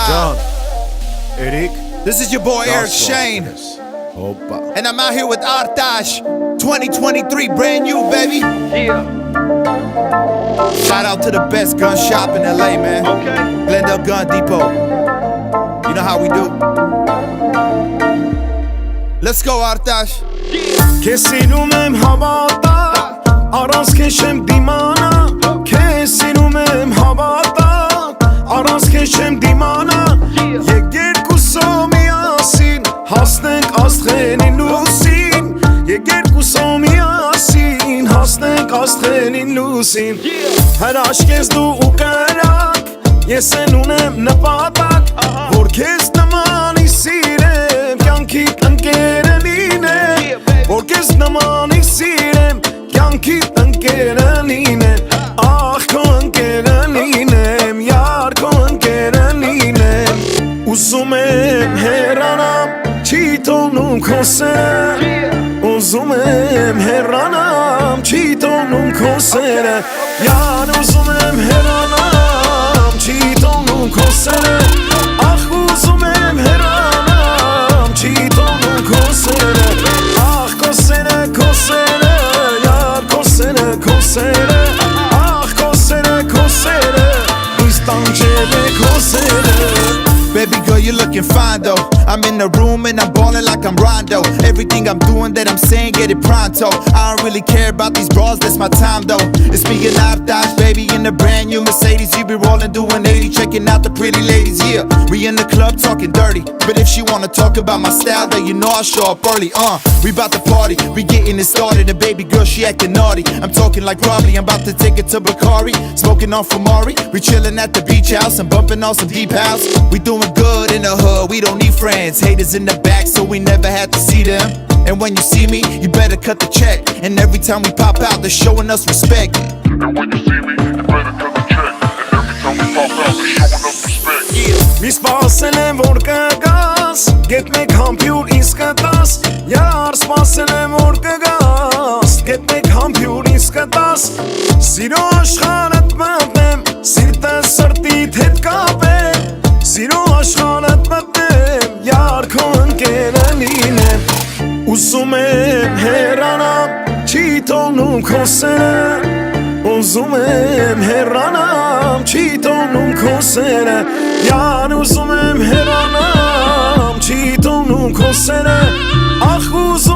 John, Eric. This is your boy Eric Shane. Opa. And I'm out here with Artash. 2023, brand new, baby. Yeah. Shout out to the best gun shop in LA, man. Okay. Glendale Gun Depot. You know how we do. Let's go, Artash. Քեսինում եմ հավատա, առանց քեզ չեմ դիմանա, քեսինում եմ հավատա, առանց քեզ չեմ դիմանա, եկ երկուսով միասին, հասնենք աստղերին լուսին, եկ երկուսով միասին, հասնենք աստղերին լուսին, հրաշք ես դու ու կրակ, ես են ունեմ նպատակ, որ քեզ նմանի սիրեմ, կյանքիդ ընկերը լինեմ, որ քեզ նմանի սիրեմ, կյանքիդ ընկերը լինեմ, ախ քո ընկերը լինեմ, յար քո ընկերը լինեմ, ուզում եմ հեռանամ, չի թողնում քո սերը, ուզում եմ հեռանամ, չի թողնում քո սերը, յար ուզում եմ հեռանամ, չի թողնում քո սերը, ախ ուզում եմ հեռանամ, չի թողնում քո սերը, ախ քո սերը, քո սերը, յար քո սերը, քո սերը, ախ քո սերը, քո սերը, ինձ տանջել է քո սերը. Baby girl, you're looking fine though. I'm in the room and I'm ballin' like I'm Rondo. Everything I'm doing that I'm saying, get it pronto. I don't really care about these bras, that's my time though. It's me and Artash, baby, in the brand new Mercedes. You be rollin', doing 80, checking out the pretty ladies, yeah. We in the club talking dirty, but if she wanna talk about my style, then you know I show up early. We bout to party, we getting it started. And baby girl, she acting naughty. I'm talking like probably I'm about to take it to Bacardi, smoking on Famari. We chillin' at the beach house and bumping on some deep house. We doing good in the hood, we don't need friends. Haters in the back, so we never had to see them. And when you see me, you better cut the check. And every time we pop out, they're showing us respect. And when you see me, you better cut the check. And every time we pop out, they're showing us respect. Mi sպասել եմ որ կգաս, գետ մեկ համբյուր ինձ կտաս, յար սպասել եմ որ կգաս, գետ մեկ համբյուր ինձ կտաս, սիրո աշխարհդ մտնեմ, սիրտս սրտիդ հետ կապեմ, սիրո աշխարհդ մտնեմ, յար քո ընկերը լինեմ, ուզում եմ հեռանամ, չի թողնում քո սերը, ուզում եմ հեռանամ, չի թողնում քո սերը, յար ուզում եմ հեռանամ, չի թողնում քո սերը, ախ ուզում